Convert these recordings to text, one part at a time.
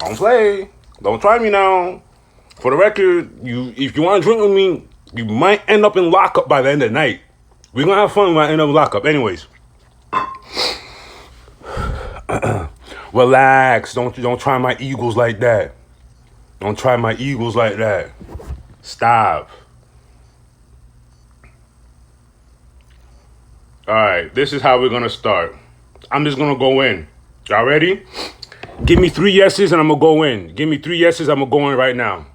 Don't play. Don't try me now. For the record, if you want to drink with me, you might end up in lockup by the end of the night. We're gonna have fun. We might end up in lockup. Anyways, relax. Don't try my Eagles like that. Don't try my Eagles like that. Stop. All right, this is how we're gonna start. I'm just gonna go in. Y'all ready? Give me 3 yeses and I'm gonna go in. Give me 3 yeses, I'm gonna go in right now.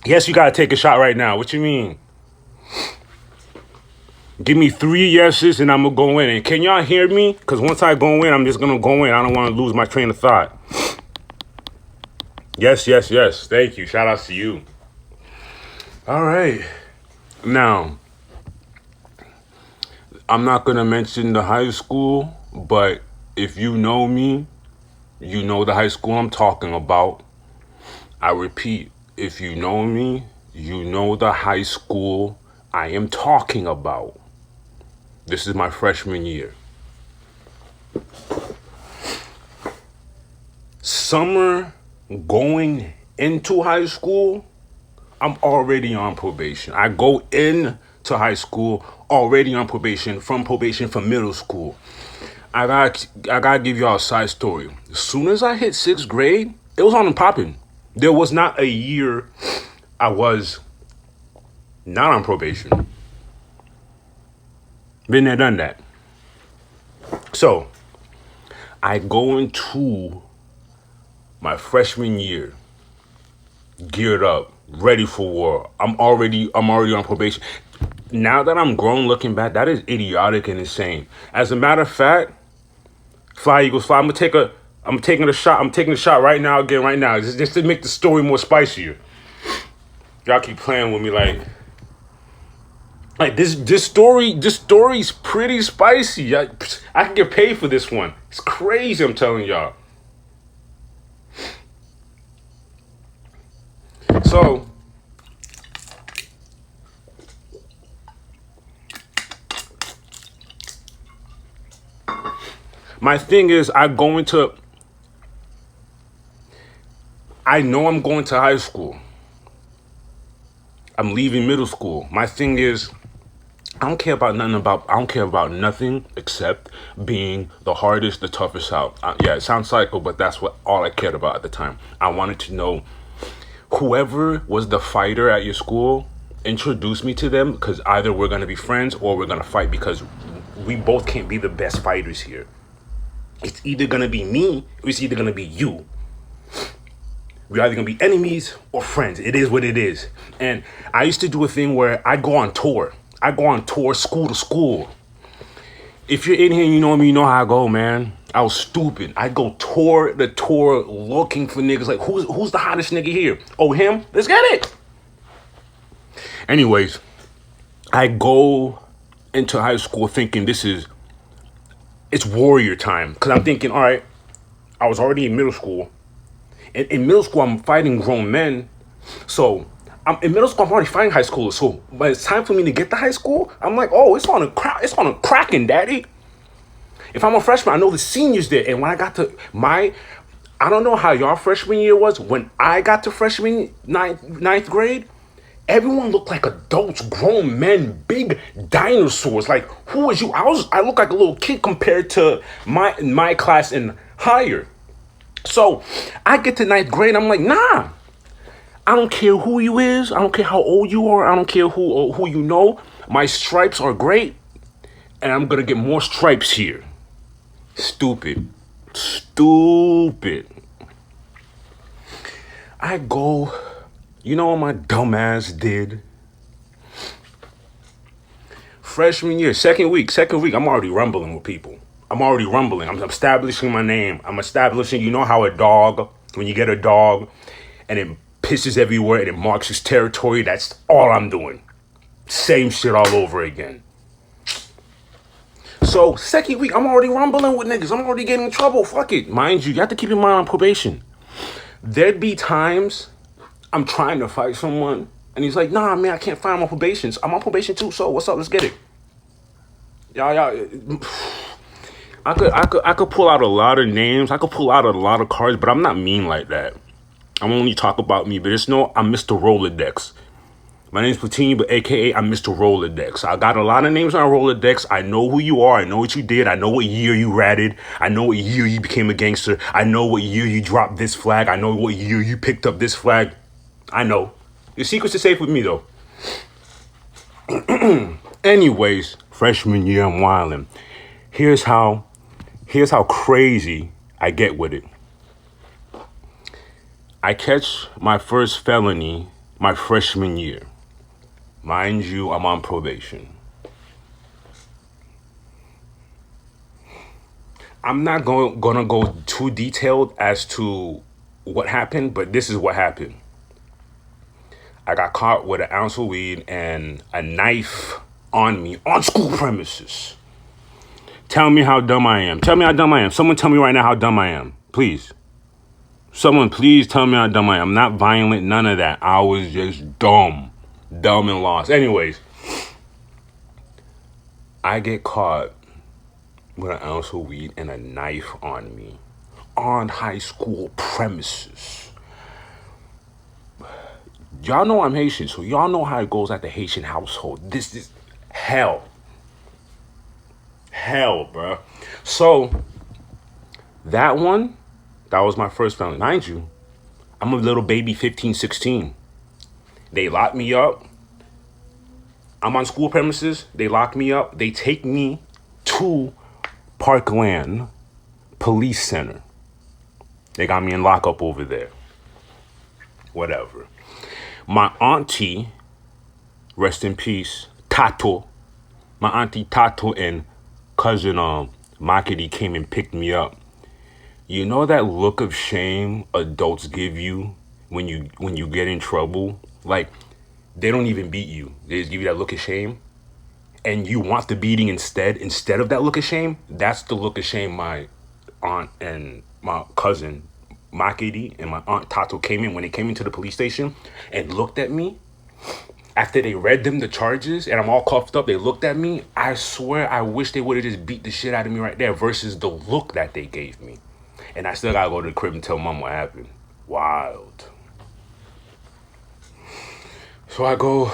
Yes, you gotta take a shot right now. What you mean? Give me 3 yeses and I'm gonna go in. And can y'all hear me? Because once I go in, I'm just gonna go in. I don't wanna lose my train of thought. Yes, yes, yes. Thank you. Shout outs to you. All right. Now, I'm not gonna mention the high school, but if you know me, you know the high school I'm talking about. I repeat, if you know me, you know the high school I am talking about. This is my freshman year. Summer going into high school, I'm already on probation. I go into high school already on probation from middle school. I gotta give y'all a side story. As soon as I hit 6th grade, it was on and popping. There was not a year I was not on probation. Been there, done that. So I go into my freshman year, geared up, ready for war. I'm already on probation. Now that I'm grown, looking back, that is idiotic and insane. As a matter of fact, Fly Eagles Fly. I'm taking a shot. I'm taking a shot right now, again, right now, just to make the story more spicier. Y'all keep playing with me like this story's pretty spicy. I can get paid for this one. It's crazy, I'm telling y'all. So my thing is, I know I'm going to high school. I'm leaving middle school. My thing is, I don't care about nothing except being the hardest, the toughest out. Yeah, it sounds psycho, but that's all I cared about at the time. I wanted to know whoever was the fighter at your school, introduce me to them, because either we're going to be friends or we're going to fight, because we both can't be the best fighters here. It's either going to be me or it's either going to be you. We're either going to be enemies or friends. It is what it is. And I used to do a thing where I go on tour. School to school. If you're in here and you know me, you know how I go, man. I was stupid. I go tour looking for niggas. Like, who's the hottest nigga here? Oh, him? Let's get it. Anyways, I go into high school thinking it's warrior time. Because I'm thinking, all right, I was already in middle school. And in middle school, I'm fighting grown men. So in middle school, I'm already fighting high schoolers. So when it's time for me to get to high school, I'm like, oh, it's on a cracking, daddy. If I'm a freshman, I know the seniors there. And when I got to I don't know how your freshman year was. When I got to freshman ninth grade, everyone looked like adults, grown men, big dinosaurs. Like, who was you? I look like a little kid compared to my class and higher. So I get to ninth grade, I'm like, nah. I don't care who you is. I don't care how old you are. I don't care who you know. My stripes are great, and I'm gonna get more stripes here. Stupid. I go. You know what my dumb ass did? Freshman year, second week, I'm already rumbling with people. I'm establishing my name. You know how when you get a dog and it pisses everywhere and it marks his territory, that's all I'm doing. Same shit all over again. So, second week, I'm already rumbling with niggas. I'm already getting in trouble. Fuck it. Mind you have to keep your mind on probation. There'd be times I'm trying to fight someone, and he's like, nah, man, I can't find my probation. I'm on probation too, so what's up? Let's get it. Y'all. I could pull out a lot of names. I could pull out a lot of cards, but I'm not mean like that. I'm only talk about me, but it's no, I'm Mr. Rolodex. My name's Platini, but AKA I'm Mr. Rolodex. I got a lot of names on Rolodex. I know who you are. I know what you did. I know what year you ratted. I know what year you became a gangster. I know what year you dropped this flag. I know what year you picked up this flag. I know. Your secrets are safe with me, though. Anyways, freshman year, I'm wildin'. Here's how crazy I get with it. I catch my first felony my freshman year. Mind you, I'm on probation. I'm not gonna go too detailed as to what happened, but this is what happened. I got caught with an ounce of weed and a knife on me on school premises. Tell me how dumb I am. Tell me how dumb I am. Someone tell me right now how dumb I am. Please. Someone please tell me how dumb I am. I'm not violent, none of that. I was just dumb. Dumb and lost. Anyways, I get caught with an ounce of weed and a knife on me on high school premises. Y'all know I'm Haitian, so y'all know how it goes at the Haitian household. This is hell. Hell, bruh. So, that was my first felony. Mind you, I'm a little baby 15, 16. They lock me up. I'm on school premises. They lock me up. They take me to Parkland Police Center. They got me in lockup over there. Whatever. My auntie, rest in peace, Tato. My auntie Tato and cousin Makiti came and picked me up. You know that look of shame adults give you when you get in trouble? Like, they don't even beat you. They just give you that look of shame. And you want the beating instead of that look of shame. That's the look of shame my aunt and my cousin Makidi and my aunt Tato came in when they came into the police station and looked at me. After they read them the charges and I'm all cuffed up, they looked at me. I swear I wish they would have just beat the shit out of me right there versus the look that they gave me. And I still gotta go to the crib and tell mom what happened. Wild. So I go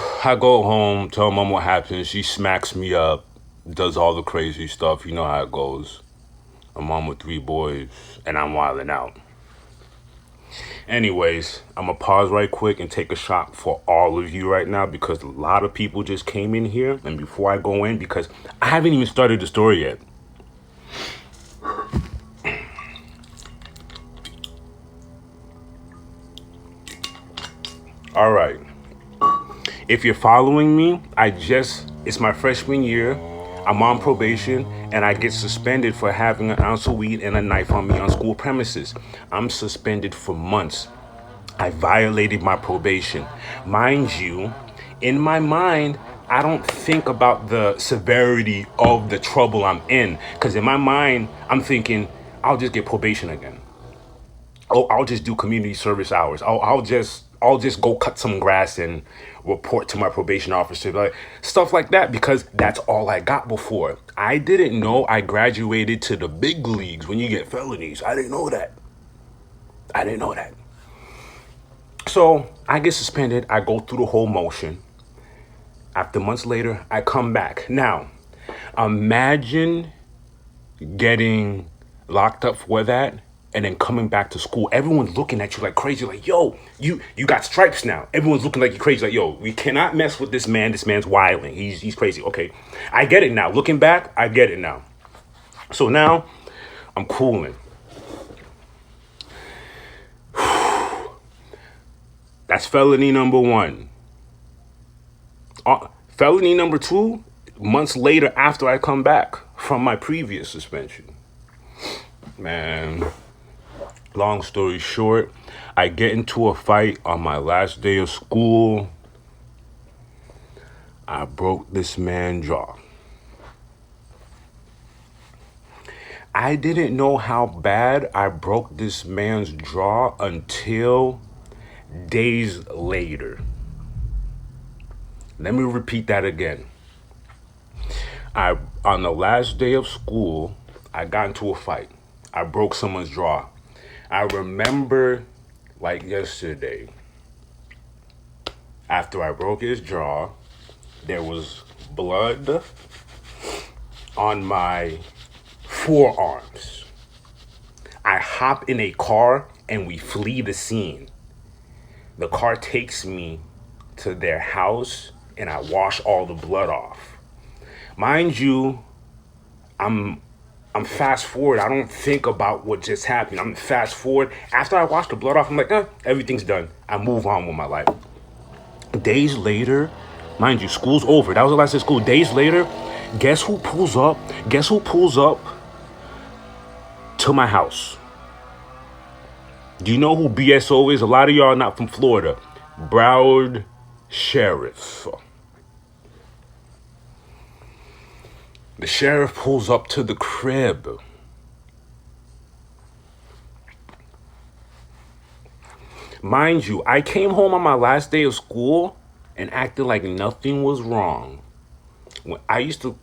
home, tell mom what happened. She smacks me up, does all the crazy stuff. You know how it goes. A mom with 3 boys, and I'm wilding out. Anyways, I'm gonna pause right quick and take a shot for all of you right now because a lot of people just came in here. And before I go in, because I haven't even started the story yet. All right. If you're following me, it's my freshman year. I'm on probation and I get suspended for having an ounce of weed and a knife on me on school premises. I'm suspended for months. I violated my probation. Mind you, in my mind, I don't think about the severity of the trouble I'm in. Because in my mind, I'm thinking, I'll just get probation again. Oh, I'll just do community service hours. I'll just go cut some grass and report to my probation officer, like stuff like that, because that's all I got before. I didn't know I graduated to the big leagues when you get felonies. I didn't know that. So I get suspended. I go through the whole motion. After months later, I come back. Now, imagine getting locked up for that and then coming back to school. Everyone's looking at you like crazy, like, yo, you got stripes now. Everyone's looking like you crazy, like, yo, we cannot mess with this man. This man's wilding. He's crazy. Okay, I get it now. Looking back, I get it now. So now I'm cooling. That's felony number 1. Felony number 2, months later after I come back from my previous suspension. Man, long story short, I get into a fight on my last day of school. I broke this man's jaw. I didn't know how bad I broke this man's jaw until days later. Let me repeat that again. On the last day of school, I got into a fight. I broke someone's jaw. I remember like yesterday. After I broke his jaw, there was blood on my forearms. I hop in a car and we flee the scene. The car takes me to their house and I wash all the blood off. Mind you, I'm fast forward. I don't think about what just happened. I'm fast forward. After I wash the blood off, I'm like, everything's done. I move on with my life. Days later, mind you, school's over. That was the last day of school. Days later, guess who pulls up? Guess who pulls up to my house? Do you know who BSO is? A lot of y'all are not from Florida. Broward Sheriff. The sheriff pulls up to the crib. Mind you, I came home on my last day of school and acted like nothing was wrong. When I used to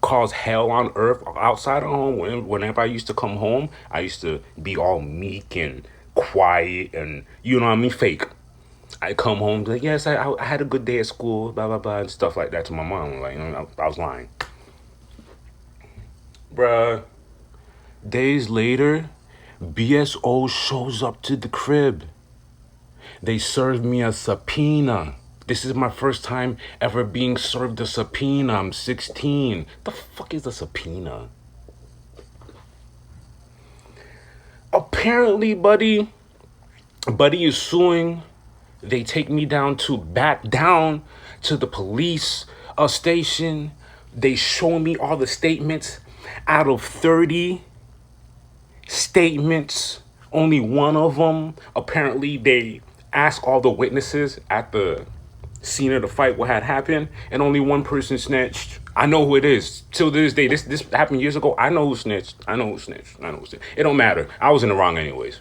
cause hell on earth outside of home, whenever I used to come home, I used to be all meek and quiet and, you know what I mean, fake. I come home like, yes, I had a good day at school, blah, blah, blah, and stuff like that to my mom. Like, I was lying. Bruh, days later, BSO shows up to the crib. They served me a subpoena. This is my first time ever being served a subpoena. I'm 16. The fuck is a subpoena? Apparently, buddy is suing. They take me back down to the police station. They show me all the statements. Out of 30 statements, only one of them, apparently they asked all the witnesses at the scene of the fight what had happened, and only one person snitched. I know who it is. Till this day, this happened years ago. I know who snitched. It don't matter. I was in the wrong anyways.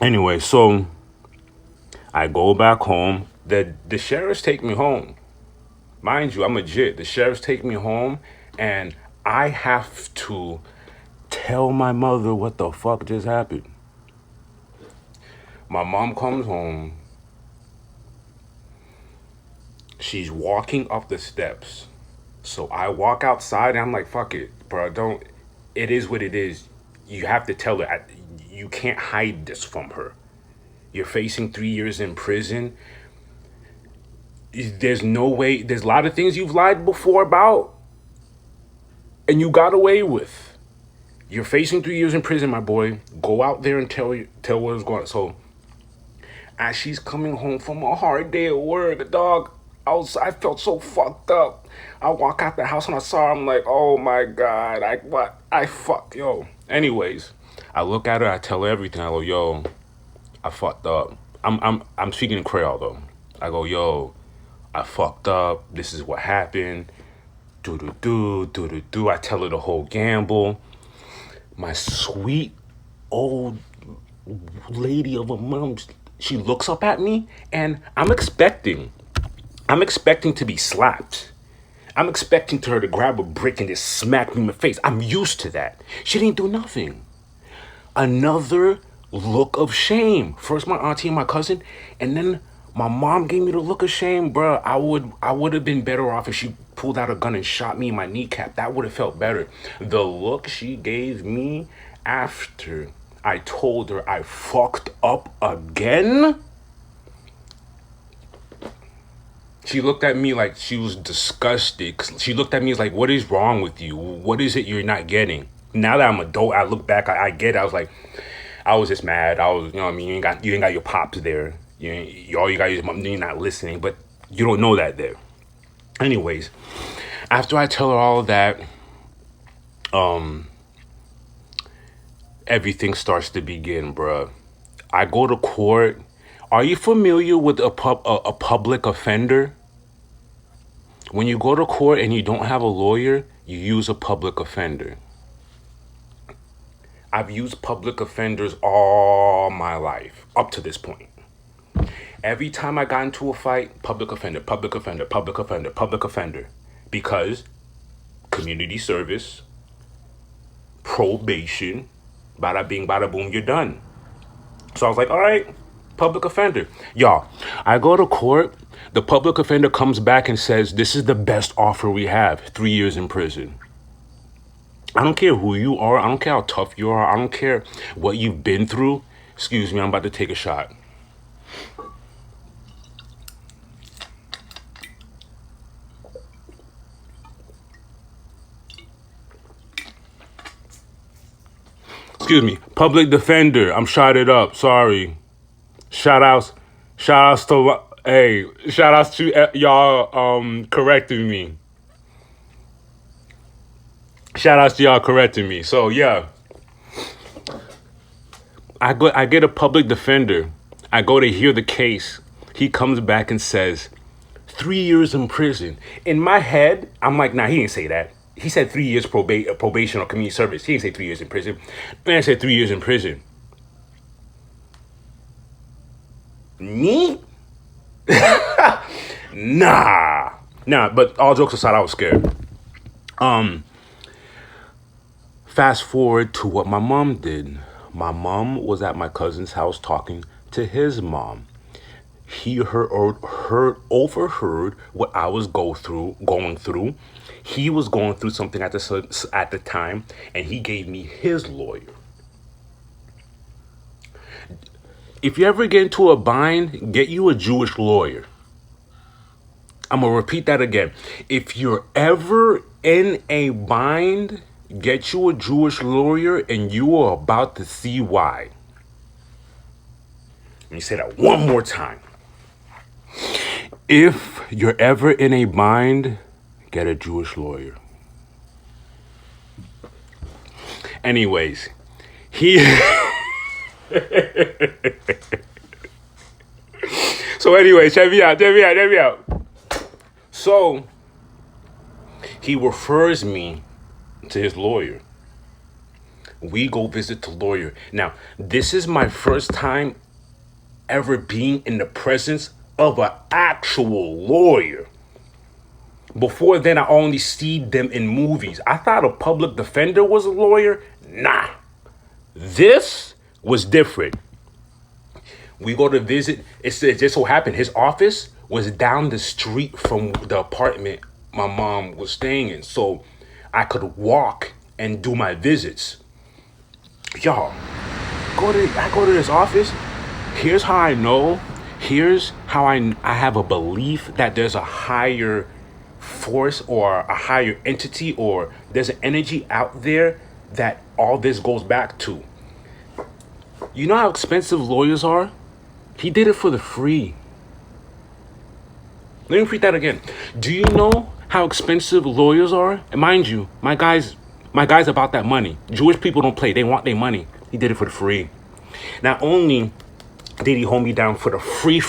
Anyway, so I go back home. The sheriffs take me home. Mind you, I'm legit. The sheriffs take me home, and I have to tell my mother what the fuck just happened. My mom comes home. She's walking up the steps. So I walk outside and I'm like, fuck it, bro. It is what it is. You have to tell her. You can't hide this from her. You're facing 3 years in prison. There's no way. There's a lot of things you've lied before about and you got away with. You're facing 3 years in prison, my boy. Go out there and tell what's going on. So as she's coming home from a hard day at work, dog, I felt so fucked up. I walk out the house and I saw her, I'm like, oh my God, yo. Anyways, I look at her, I tell her everything. I go, yo, I fucked up. I'm speaking in Creole though. I go, yo, I fucked up. This is what happened. Do. I tell her the whole gamble. My sweet old lady of a mom, she looks up at me and I'm expecting to be slapped. I'm expecting her to grab a brick and just smack me in the face. I'm used to that. She didn't do nothing. Another look of shame. First my auntie and my cousin, and then my mom gave me the look of shame, bro. I would have been better off if she pulled out a gun and shot me in my kneecap. That would have felt better. The look she gave me after I told her I fucked up again. She looked at me like she was disgusted. She looked at me like, what is wrong with you? What is it you're not getting? Now that I'm adult, I look back, I get it. I was like, I was just mad. I was, you know what I mean? You ain't got your pops there. All you got is mom, you're not listening, but you don't know that there. Anyways, after I tell her all of that, everything starts to begin, bruh. I go to court. Are you familiar with a public offender? When you go to court and you don't have a lawyer, you use a public offender. I've used public offenders all my life, up to this point. Every time I got into a fight, public offender. Because community service, probation. Bada bing, bada boom, you're done. So I was like, all right, public offender. Y'all, I go to court. The public offender comes back and says, this is the best offer we have, 3 years in prison. I don't care who you are. I don't care how tough you are. I don't care what you've been through. Excuse me, I'm about to take a shot. Excuse me, public defender. I'm shotted up. Sorry. Shout outs. Shout outs to hey. Shout outs to y'all correcting me. Shout outs to y'all correcting me. So yeah, I get a public defender. I go to hear the case. He comes back and says, 3 years in prison. In my head, I'm like, nah, he didn't say that. He said 3 years probation or community service. He didn't say 3 years in prison. Man said 3 years in prison. Me? Nah. Nah, but all jokes aside, I was scared. Fast forward to what my mom did. My mom was at my cousin's house talking to his mom. He overheard what I was going through. He was going through something at the time, and he gave me his lawyer. If you ever get into a bind, get you a Jewish lawyer. I'm gonna repeat that again. If you're ever in a bind, get you a Jewish lawyer, and you are about to see why. Let me say that one more time. If you're ever in a bind, get a Jewish lawyer. Anyways, he. So, anyways, check me out. So, he refers me to his lawyer. We go visit the lawyer. Now, this is my first time ever being in the presence of an actual lawyer. Before then, I only seen them in movies. I thought a public defender was a lawyer. Nah. This was different. We go to visit. It just so happened his office was down the street from the apartment my mom was staying in. So I could walk and do my visits. Y'all, I go to this office. Here's how I know. Here's how I have a belief that there's a higher force or a higher entity or there's an energy out there that all this goes back to. You know how expensive lawyers are? He did it for the free. Let me repeat that again. Do you know how expensive lawyers are? And mind you, my guy's about that money. Jewish people don't play. They want their money. He did it for the free. Not only did he hold me down for the free,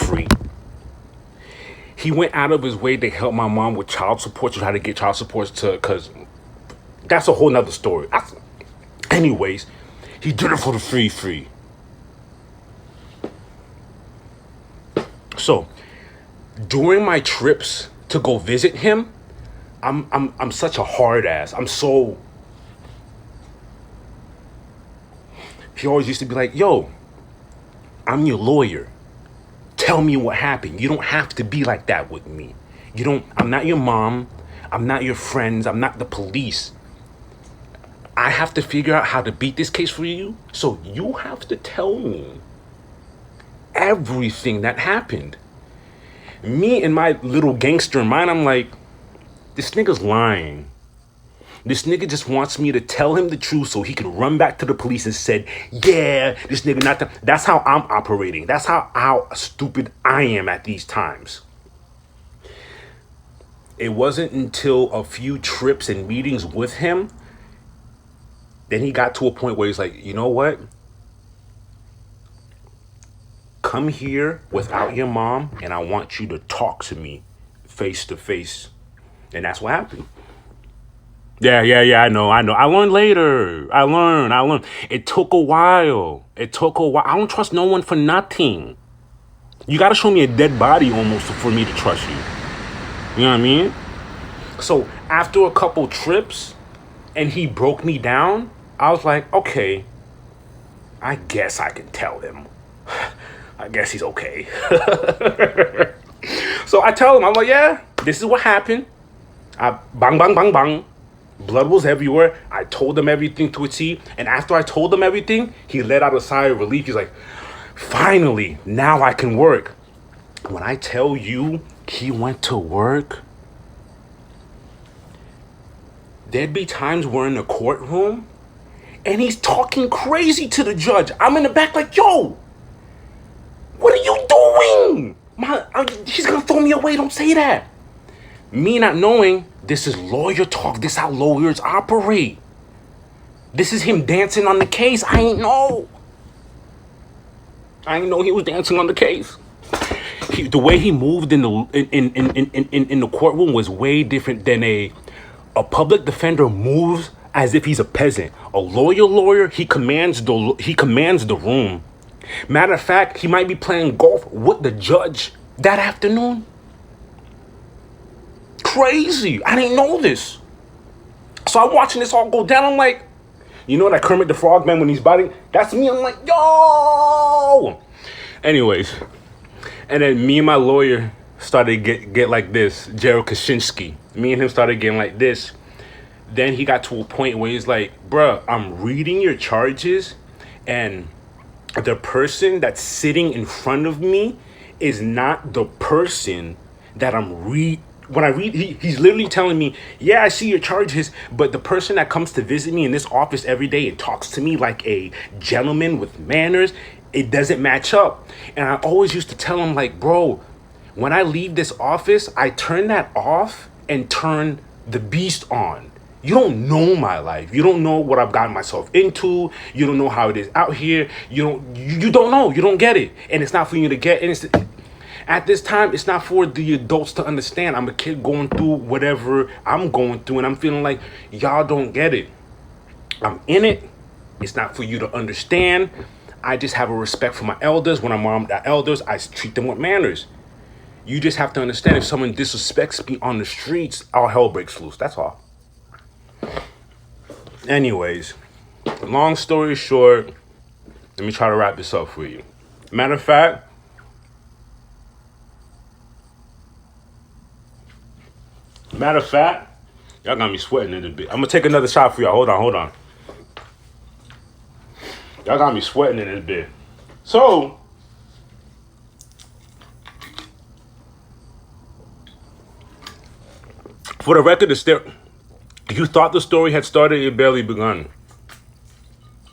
he went out of his way to help my mom with child support, to try to get child support because that's a whole nother story. Anyways, he did it for the free. So, during my trips to go visit him, I'm such a hard ass. He always used to be like, yo, I'm your lawyer. Tell me what happened. You don't have to be like that with me. I'm not your mom. I'm not your friends. I'm not the police. I have to figure out how to beat this case for you. So you have to tell me everything that happened. Me and my little gangster mind, I'm like, this nigga's lying. This nigga just wants me to tell him the truth so he can run back to the police and said, yeah, this nigga not. That's how I'm operating. That's how stupid I am at these times. It wasn't until a few trips and meetings with him, then he got to a point where he's like, you know what? Come here without your mom, and I want you to talk to me face to face. And that's what happened. Yeah, I know. I learned later. I learned. It took a while. I don't trust no one for nothing. You got to show me a dead body almost for me to trust you. You know what I mean? So after a couple trips and he broke me down, I was like, okay, I guess I can tell him. I guess he's okay. So I tell him, I'm like, yeah, this is what happened. I bang, bang, bang, bang. Blood was everywhere. I told him everything to a T. And after I told him everything, he let out a sigh of relief. He's like, finally, now I can work. When I tell you he went to work, there'd be times we're in the courtroom and he's talking crazy to the judge. I'm in the back like, yo, what are you doing? He's gonna throw me away. Don't say that. Me not knowing this is lawyer talk. This is how lawyers operate. This is him dancing on the case. I ain't know. I ain't know he was dancing on the case. The way he moved in the courtroom was way different than a public defender moves as if he's a peasant. A lawyer, he commands the room. Matter of fact, he might be playing golf with the judge that afternoon. Crazy. I didn't know this. So I'm watching this all go down. I'm like, you know that Kermit the Frog man when he's biting? That's me. I'm like, yo. Anyways, and then me and my lawyer started get like this. Gerald Kaczynski. Me and him started getting like this. Then he got to a point where he's like, bruh, I'm reading your charges, and the person that's sitting in front of me is not the person that when I read, he's literally telling me, yeah, I see your charges, but the person that comes to visit me in this office every day and talks to me like a gentleman with manners, it doesn't match up. And I always used to tell him, like, bro, when I leave this office, I turn that off and turn the beast on. You don't know my life. You don't know what I've gotten myself into. You don't know how it is out here. You don't know. You don't get it. And it's not for you to get. And at this time, it's not for the adults to understand. I'm a kid going through whatever I'm going through, and I'm feeling like y'all don't get it. I'm in it. It's not for you to understand. I just have a respect for my elders. When I'm around the elders, I treat them with manners. You just have to understand, if someone disrespects me on the streets, all hell breaks loose. That's all. Anyways, long story short, let me try to wrap this up for you. Matter of fact, y'all got me sweating in a bit. I'm gonna take another shot for y'all. Hold on. Y'all got me sweating in a bit. So, for the record, you thought the story had started, it barely begun.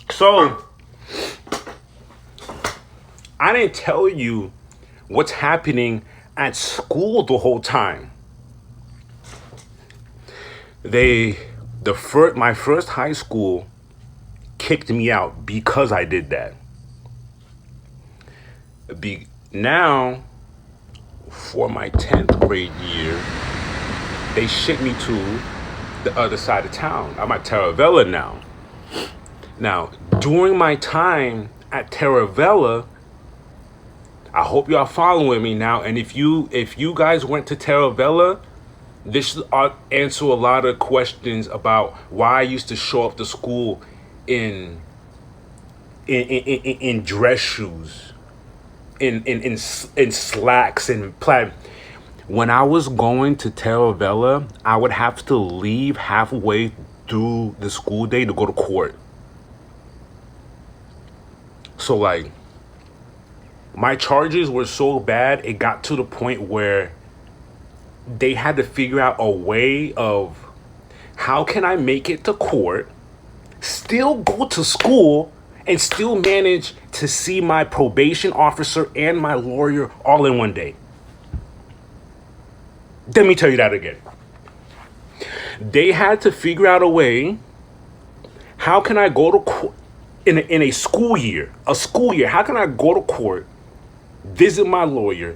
So, I didn't tell you what's happening at school the whole time. My first high school kicked me out because I did that. Now, for my 10th grade year, they shipped me to the other side of town. I'm at Taravella now. Now, during my time at Taravella, I hope y'all following me now. And if you guys went to Taravella, this should answer a lot of questions about why I used to show up to school in dress shoes, in slacks and plaid. When I was going to Taravella, I would have to leave halfway through the school day to go to court. So, like, my charges were so bad, it got to the point where they had to figure out a way of, how can I make it to court, still go to school, and still manage to see my probation officer and my lawyer all in one day. Let me tell you that again. They had to figure out a way, how can I go to court in a school year, how can I go to court, visit my lawyer,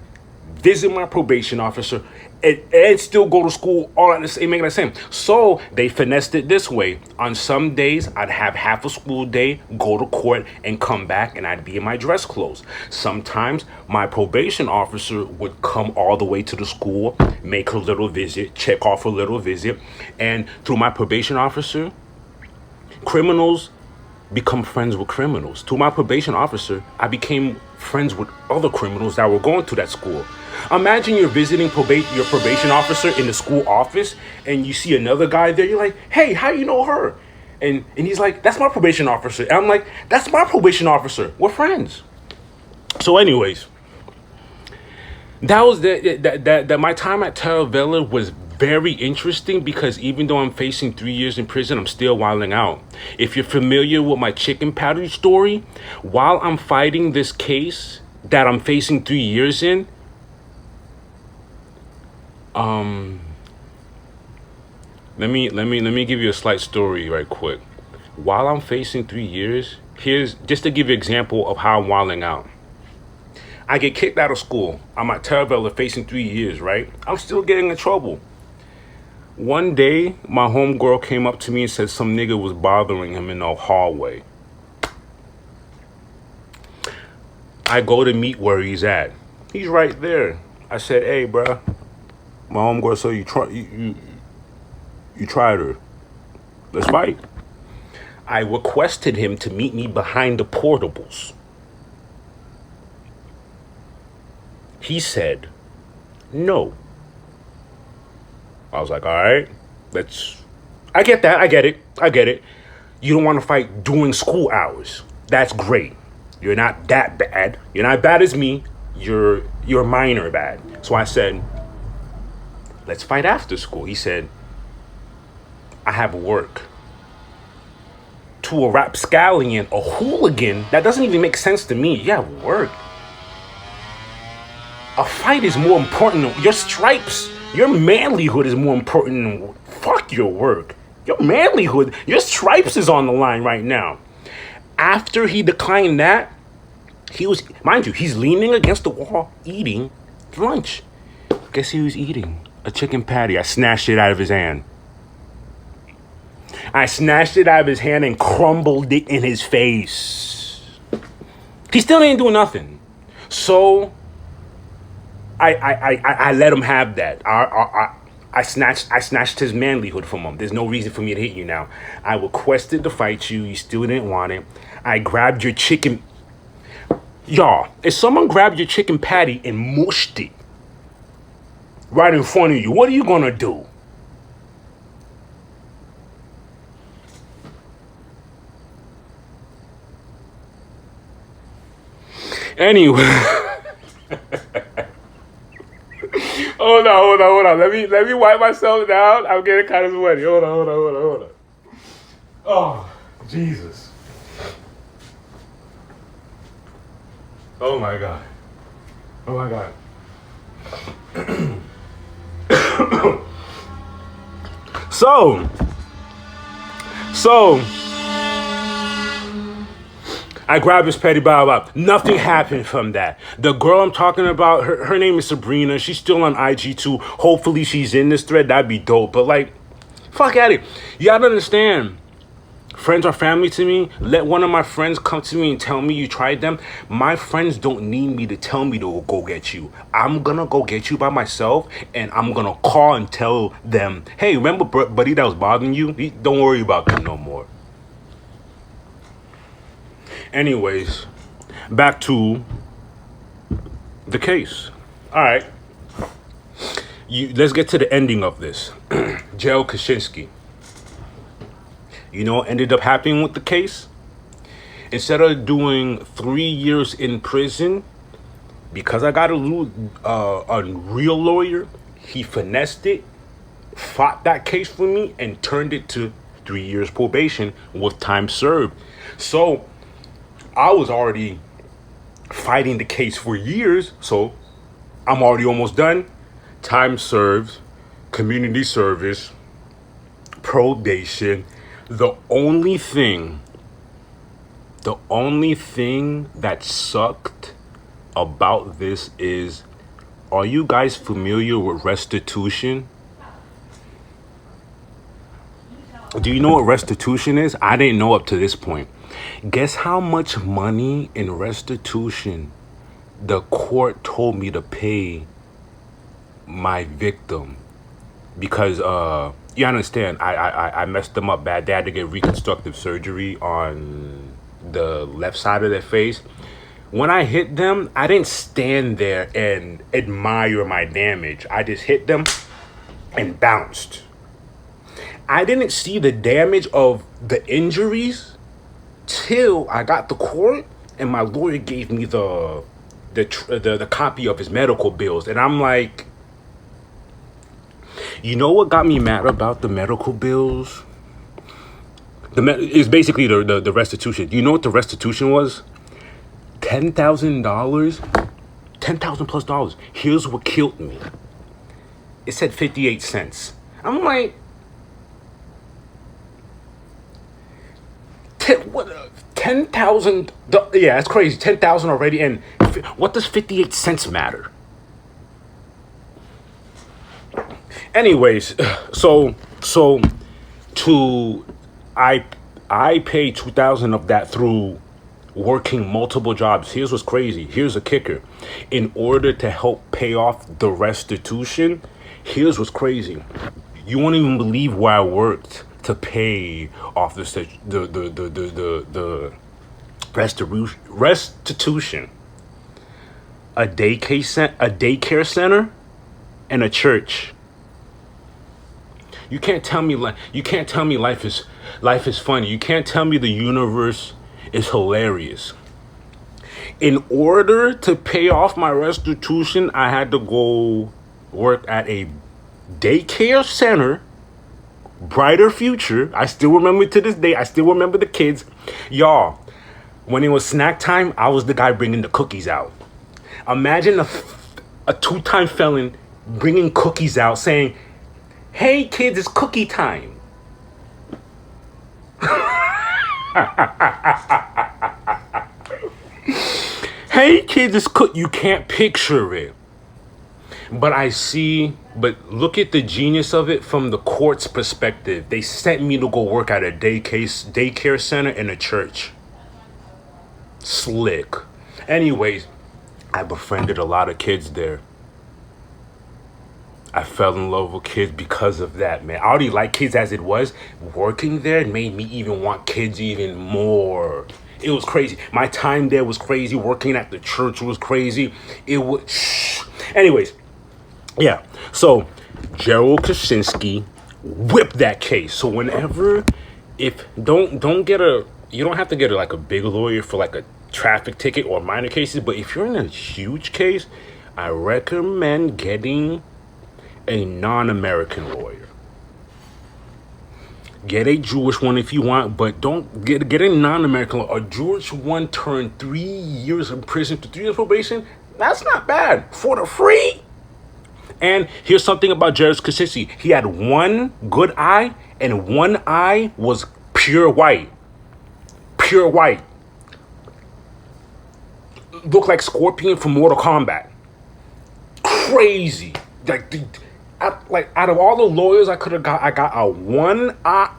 visit my probation officer, and still go to school all at the same, making the same. So they finessed it this way. On some days, I'd have half a school day, go to court, and come back, and I'd be in my dress clothes. Sometimes my probation officer would come all the way to the school, make a little visit, check off a little visit, and through my probation officer, criminals become friends with criminals. To my probation officer, I became friends with other criminals that were going to that school. Imagine you're visiting your probation officer in the school office and you see another guy there. You're like, hey, how you know her? And he's like, that's my probation officer. And I'm like, that's my probation officer. We're friends. So anyways, that was that my time at Taravella was very interesting because even though I'm facing 3 years in prison, I'm still wilding out. If you're familiar with my chicken patty story, while I'm fighting this case that I'm facing 3 years in, let me give you a slight story right quick. While I'm facing 3 years, here's just to give you an example of how I'm wilding out. I get kicked out of school. I'm at Taravella facing 3 years, right? I'm still getting in trouble. One day, my homegirl came up to me and said some nigga was bothering him in the hallway. I go to meet where he's at. He's right there. I said, hey, bruh, my homegirl said you tried her. Let's fight. I requested him to meet me behind the portables. He said, no. I was like, all right, I get that. I get it. You don't want to fight during school hours. That's great. You're not that bad. You're not bad as me. You're minor bad. So I said, let's fight after school. He said, I have work. To a rapscallion, a hooligan, that doesn't even make sense to me. You have work. A fight is more important. Your stripes, your manlyhood is more important than fuck your work. Your manlyhood, your stripes is on the line right now. After he declined that, he was, mind you, he's leaning against the wall eating lunch. Guess he was eating a chicken patty. I snatched it out of his hand. And crumbled it in his face. He still ain't doing nothing. So I let him have that. I snatched his manlyhood from him. There's no reason for me to hit you now. I requested to fight you. You still didn't want it. I grabbed your chicken. Y'all, if someone grabbed your chicken patty and mushed it right in front of you, what are you gonna do? Anyway. Hold on. Let me wipe myself down. I'm getting kind of sweaty. Hold on. Oh, Jesus. Oh my God. So I grabbed his petty blah. Nothing happened from that. The girl I'm talking about, her name is Sabrina. She's still on IG too. Hopefully she's in this thread. That'd be dope. But like, fuck at it. You gotta understand. Friends are family to me. Let one of my friends come to me and tell me you tried them. My friends don't need me to tell me to go get you. I'm gonna go get you by myself, and I'm gonna call and tell them, hey, remember buddy that was bothering you? Don't worry about them no more. Anyways, back to the case. All right. Let's get to the ending of this. Jail Kaczynski. You know what ended up happening with the case? Instead of doing 3 years in prison, because I got a real lawyer, he finessed it, fought that case for me, and turned it to 3 years probation with time served. So I was already fighting the case for years, so I'm already almost done. Time served, community service, probation. The only thing that sucked about this is, are you guys familiar with restitution? Do you know what restitution is? I didn't know up to this point. Guess how much money in restitution the court told me to pay my victim? because you understand, I messed them up bad. They had to get reconstructive surgery on the left side of their face. When I hit them, I didn't stand there and admire my damage. I just hit them and bounced. I didn't see the damage of the injuries till I got to court and my lawyer gave me the copy of his medical bills, and I'm like, you know what got me mad about the medical bills? Is basically the restitution. You know what the restitution was? $10,000, $10,000 plus. Here's what killed me. It said 58 cents. I'm like, what? 10,000? Yeah, that's crazy. 10,000 already, and what does 58 cents matter? Anyways, so to I I paid 2,000 of that through working multiple jobs. Here's what's crazy. Here's a kicker. In order to help pay off the restitution, here's what's crazy. You won't even believe where I worked to pay off the restitution. A daycare center and a church. You can't tell me life is funny. You can't tell me the universe is hilarious. In order to pay off my restitution, I had to go work at a daycare center. Brighter future. I still remember to this day. I still remember the kids. Y'all, when it was snack time, I was the guy bringing the cookies out. Imagine a two-time felon bringing cookies out saying, "Hey kids, it's cookie time." Hey kids, it's You can't picture it. But look at the genius of it from the court's perspective. They sent me to go work at a daycare center in a church. Slick. Anyways, I befriended a lot of kids there. I fell in love with kids because of that, man. I already liked kids as it was. Working there made me even want kids even more. It was crazy. My time there was crazy. Working at the church was crazy. It was... Anyways, yeah. So, Gerald Kaczynski whipped that case. So you don't have to get like a big lawyer for like a traffic ticket or minor cases. But if you're in a huge case, I recommend getting a non-American lawyer. Get a Jewish one if you want, but don't get a non-American lawyer. A Jewish one turned 3 years in prison to 3 years probation. That's not bad for the free. And here's something about Jared Kaczynski. He had one good eye, and one eye was pure white. Pure white. Looked like Scorpion from Mortal Kombat. Crazy. Like out of all the lawyers I could have got, I got a one eye.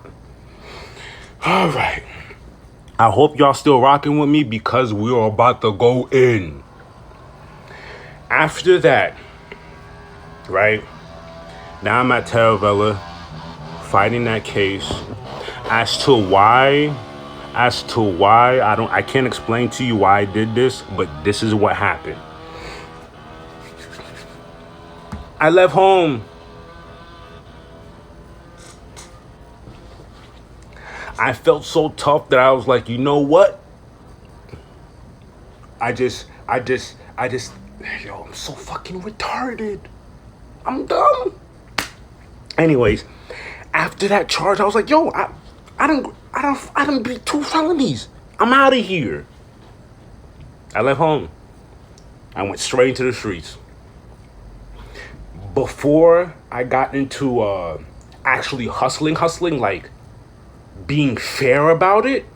All right. I hope y'all still rocking with me because we are about to go in. After that, right? Now I'm at Terravella fighting that case. As to why I can't explain to you why I did this, but this is what happened. I left home. I felt so tough that I was like, you know what? I just, yo, I'm so fucking retarded. I'm dumb. Anyways, after that charge, I was like, yo, I don't beat 2 felonies. I'm out of here. I left home. I went straight into the streets. Before I got into actually hustling, like being fair about it,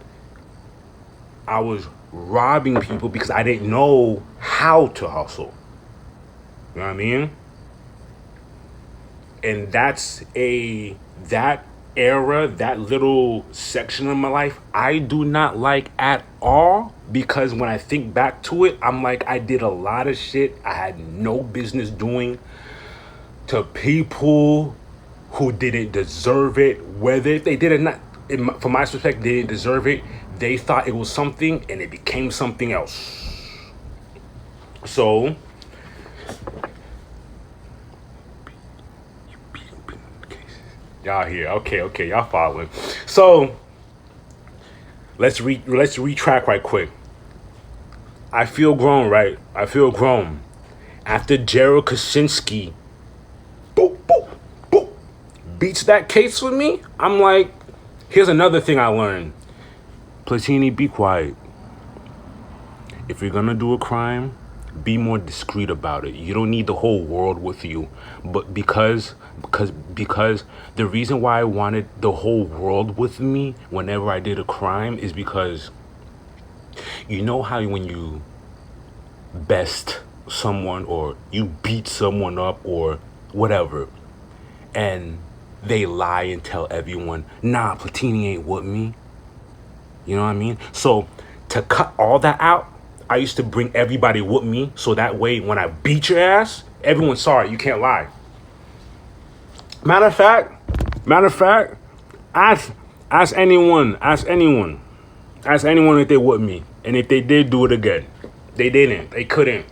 I was robbing people because I didn't know how to hustle. You know what I mean? And that era, that little section of my life, I do not like at all, because when I think back to it, I'm like, I did a lot of shit I had no business doing to people who didn't deserve it, whether they did or not. From my perspective, they didn't deserve it. They thought it was something, and it became something else. So, y'all here? Okay, y'all following? So, let's retrack right quick. I feel grown, right? I feel grown after Gerald Kaczynski, boop, boop, boop, beats that case with me. I'm like, here's another thing I learned. Platini, be quiet. If you're gonna do a crime, be more discreet about it. You don't need the whole world with you. But because the reason why I wanted the whole world with me whenever I did a crime is because you know how when you best someone or you beat someone up or whatever, and they lie and tell everyone, nah, Platini ain't with me. You know what I mean? So to cut all that out, I used to bring everybody with me, so that way when I beat your ass, everyone's sorry, you can't lie. Matter of fact, ask anyone if they with me, and if they did do it again. They didn't. They couldn't.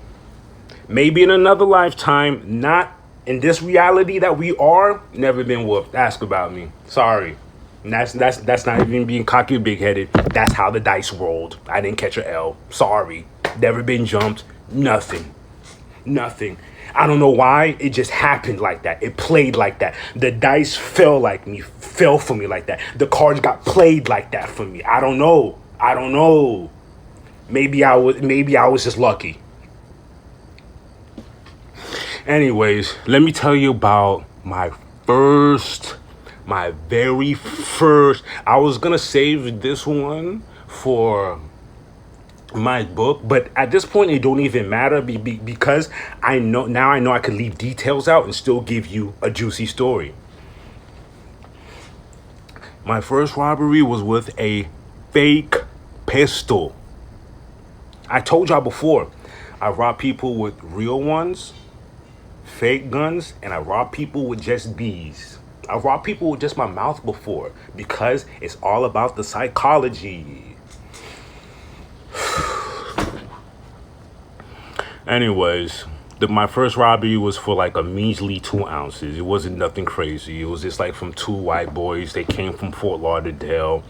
Maybe in another lifetime, not in this reality that we are, never been whooped. Ask about me. Sorry. And that's not even being cocky or big headed. That's how the dice rolled. I didn't catch a L. Sorry. Never been jumped. Nothing. I don't know why. It just happened like that. It played like that. The dice fell for me like that. The cards got played like that for me. I don't know. Maybe I was just lucky. Anyways, let me tell you about my very first. I was gonna save this one for my book, but at this point it don't even matter because I know I could leave details out and still give you a juicy story. My first robbery was with a fake pistol. I told y'all before, I robbed people with real ones, fake guns, and I robbed people with just bees. I robbed people with just my mouth before because it's all about the psychology. Anyways, my first robbery was for like a measly 2 ounces. It wasn't nothing crazy. It was just like from 2 white boys. They came from Fort Lauderdale.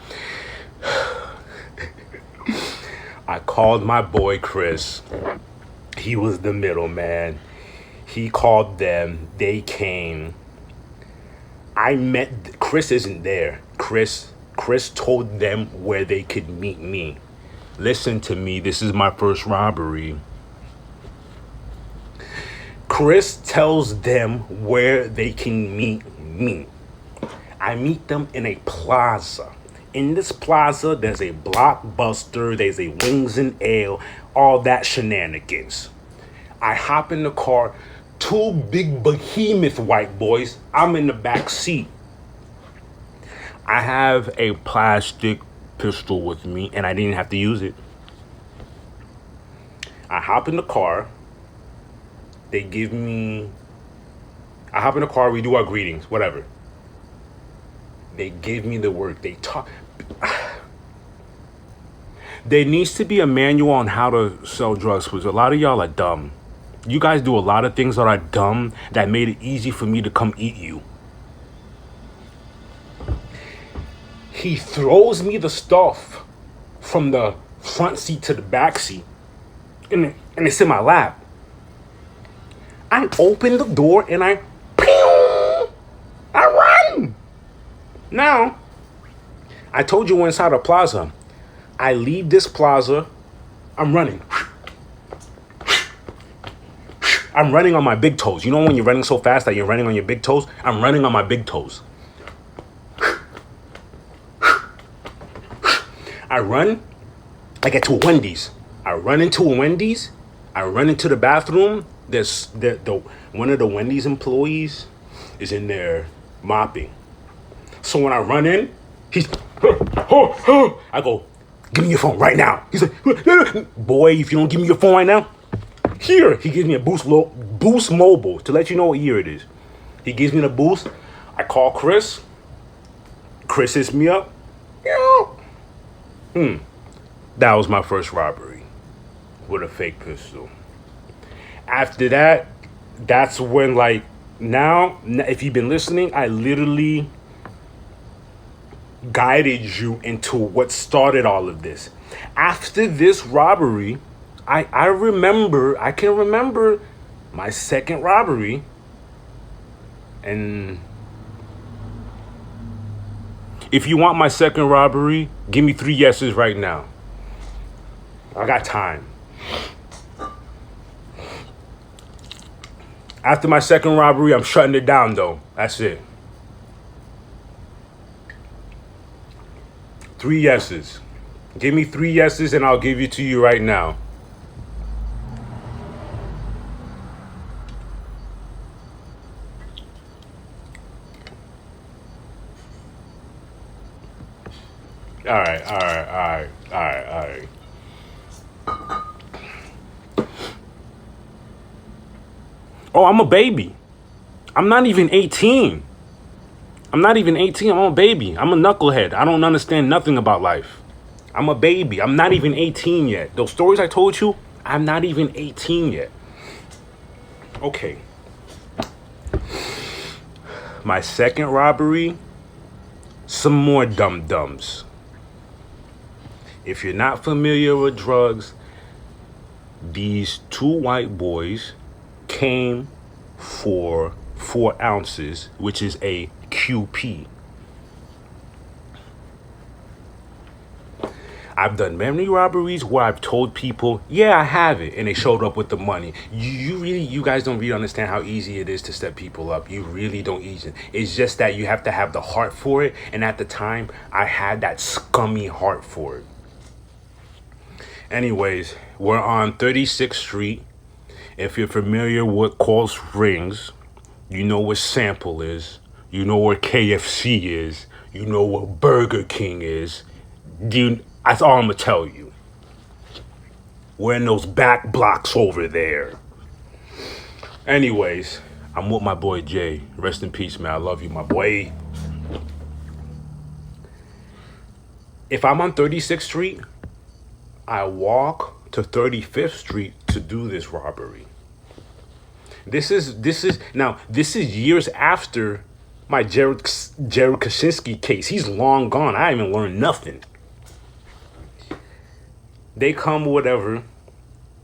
I called my boy Chris. He was the middleman. He called them. They came. Chris isn't there. Chris told them where they could meet me. Listen to me. This is my first robbery. Chris tells them where they can meet me. I meet them in a plaza. In this plaza, there's a Blockbuster, there's a Wings and Ale, all that shenanigans. I hop in the car, 2 big behemoth white boys. I'm in the back seat. I have a plastic pistol with me, and I didn't have to use it. I hop in the car. I hop in the car, we do our greetings, whatever. They give me the work. They talk. There needs to be a manual on how to sell drugs, because a lot of y'all are dumb. You guys do a lot of things that are dumb that made it easy for me to come eat you. He throws me the stuff from the front seat to the back seat, and it's in my lap. I open the door and I run. Now, I told you we're inside a plaza. I leave this plaza. I'm running. I'm running on my big toes. You know when you're running so fast that you're running on your big toes? I'm running on my big toes. I run. I get to a Wendy's. I run into a Wendy's. I run into the bathroom. There's one of the Wendy's employees is in there mopping. So when I run in, he's I go, give me your phone right now. He's like, boy, if you don't give me your phone right now, here. He gives me a Boost Mobile to let you know what year it is. He gives me the Boost. I call Chris. Chris hits me up. Yo. That was my first robbery with a fake pistol. After that, that's when like now, if you've been listening, I literally guided you into what started all of this. After this robbery, I can remember my second robbery, and if you want my second robbery, give me 3 yeses right now. I got time. After my second robbery, I'm shutting it down though. That's it. 3 yeses. Give me 3 yeses and I'll give it to you right now. All right, all right, all right, all right, all right. Oh, I'm a baby. I'm not even 18. I'm not even 18. I'm a baby. I'm a knucklehead. I don't understand nothing about life. I'm a baby. I'm not even 18 yet. Those stories I told you, I'm not even 18 yet. Okay. My second robbery, some more dum-dums. If you're not familiar with drugs, these 2 white boys came for 4 ounces, which is a QP. I've done many robberies where I've told people, yeah, I have it, and they showed up with the money. You guys don't really understand how easy it is to set people up. You really don't easy. It's just that you have to have the heart for it, and at the time, I had that scummy heart for it. Anyways, we're on 36th Street. If you're familiar with Coral Springs, you know what Sample is. You know where KFC is. You know what Burger King is. That's all I'm going to tell you. We're in those back blocks over there. Anyways, I'm with my boy Jay. Rest in peace, man. I love you, my boy. If I'm on 36th Street, I walk to 35th Street to do this robbery. This is years after my Jared Kaczynski case. He's long gone. I haven't learned nothing. They come, whatever.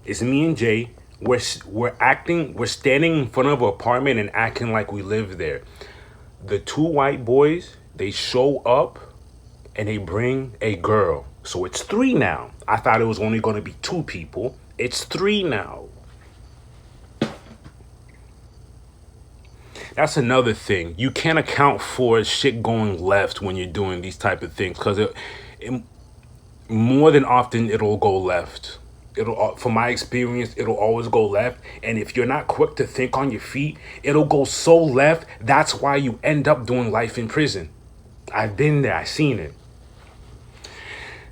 It's me and Jay. We're standing in front of an apartment and acting like we live there. The 2 white boys, they show up and they bring a girl. So it's 3 now. I thought it was only going to be 2 people. It's 3 now. That's another thing. You can't account for shit going left when you're doing these type of things, because more than often it'll go left. From my experience, it'll always go left. And if you're not quick to think on your feet, it'll go so left. That's why you end up doing life in prison. I've been there. I've seen it.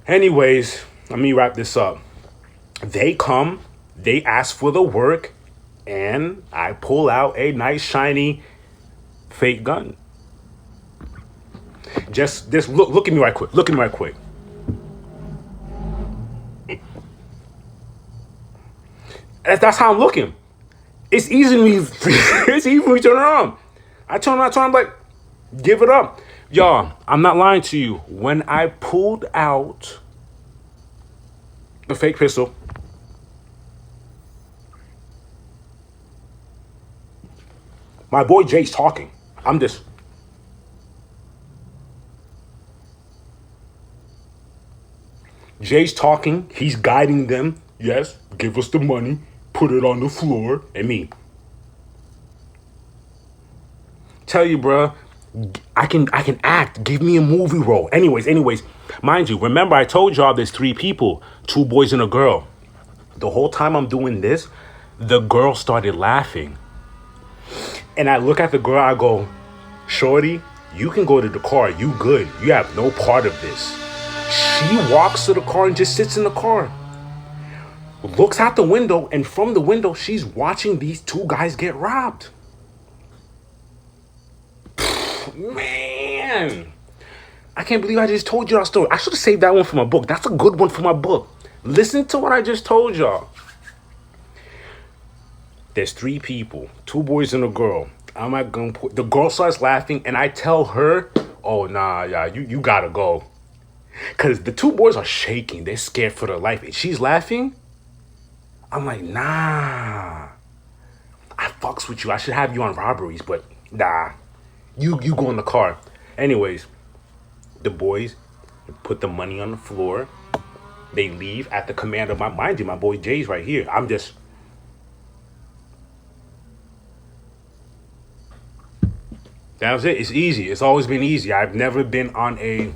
Anyways, let me wrap this up. They come, they ask for the work, and I pull out a nice shiny fake gun. Just look at me right quick. Look at me right quick. That's how I'm looking. It's easy for me. It's easy for me to turn around. I turn around, like, give it up. Y'all, I'm not lying to you. When I pulled out the fake pistol, my boy Jay's talking. I'm just... Jay's talking. He's guiding them. Yes, give us the money. Put it on the floor. And me. Tell you, bruh, I can act. Give me a movie role. Anyways, mind you, remember I told y'all there's 3 people, 2 boys and a girl. The whole time I'm doing this, the girl started laughing. And I look at the girl, I go, shorty, you can go to the car. You good. You have no part of this. She walks to the car and just sits in the car. Looks out the window, and from the window, she's watching these 2 guys get robbed. Man, I can't believe I just told you that story. I should have saved that one for my book. That's a good one for my book. Listen to what I just told y'all. There's three people, two boys and a girl. I'm at gunpoint. The girl starts laughing, and I tell her, "Oh nah, yeah, you gotta go," because the two boys are shaking. They're scared for their life, and she's laughing. I'm like, nah, I fucks with you. I should have you on robberies, but nah, you go in the car. Anyways, the boys put the money on the floor. They leave at the command of mind you, my boy Jay's right here. I'm just, that was it. It's easy. It's always been easy. I've never been on a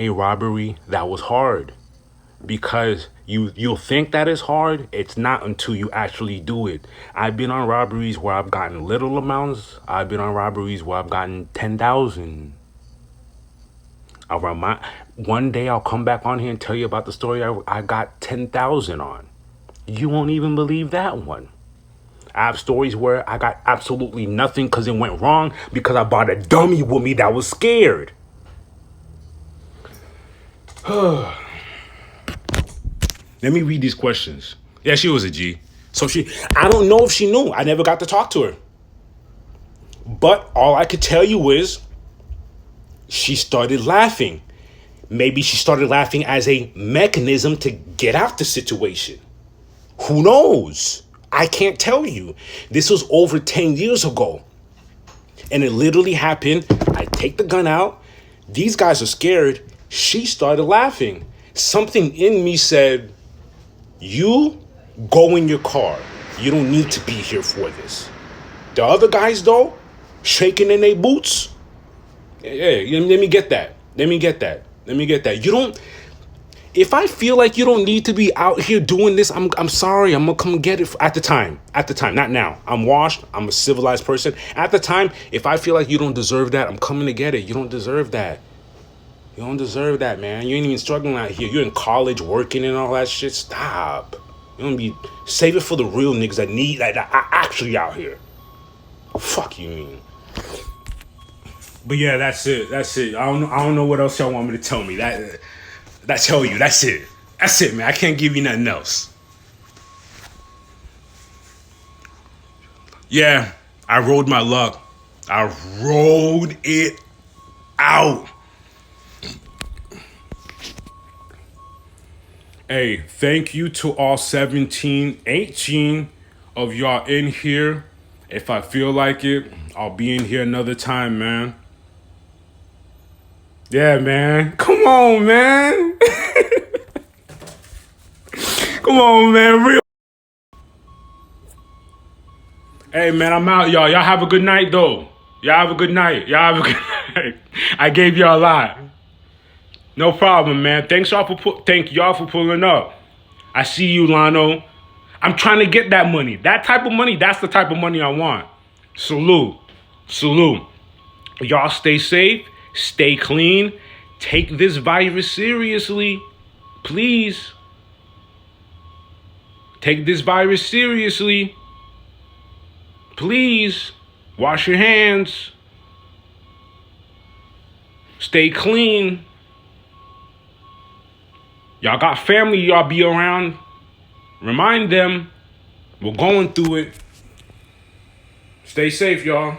robbery that was hard, because you'll think that it's hard. It's not until you actually do it. I've been on robberies where I've gotten little amounts. I've been on robberies where I've gotten 10,000. One day I'll come back on here and tell you about the story I got 10,000 on. You won't even believe that one. I have stories where I got absolutely nothing because it went wrong because I bought a dummy with me that was scared. Let me read these questions. Yeah, she was a G. So I don't know if she knew. I never got to talk to her. But all I could tell you is she started laughing. Maybe she started laughing as a mechanism to get out the situation. Who knows? I can't tell you. This was over 10 years ago. And it literally happened. I take the gun out. These guys are scared. She started laughing. Something in me said, you go in your car. You don't need to be here for this. The other guys, though, shaking in their boots. Yeah, let me get that. You don't... If I feel like you don't need to be out here doing this, I'm sorry. I'm gonna come get it at the time, not now. I'm washed. I'm a civilized person. At the time, if I feel like you don't deserve that, I'm coming to get it. You don't deserve that. You don't deserve that, man. You ain't even struggling out here. You're in college working and all that shit. Stop. You don't be... Save it for the real niggas that are actually out here. Fuck you mean. But yeah, that's it. I don't know what else y'all want me to tell me. That's tell you. That's it. That's it, man. I can't give you nothing else. Yeah, I rode my luck. I rode it out. Hey, thank you to all 17, 18 of y'all in here. If I feel like it, I'll be in here another time, man. Yeah, man. Come on, man. Come on, man. Real. Hey, man, I'm out, y'all. Y'all have a good night, though. Y'all have a good night. I gave y'all a lot. No problem, man. Thank y'all for pulling up. I see you, Lano. I'm trying to get that money. That type of money, that's the type of money I want. Salute. Y'all stay safe. Stay clean. Take this virus seriously. Please. Take this virus seriously. Please. Wash your hands. Stay clean. Y'all got family y'all be around. Remind them we're going through it. Stay safe, y'all.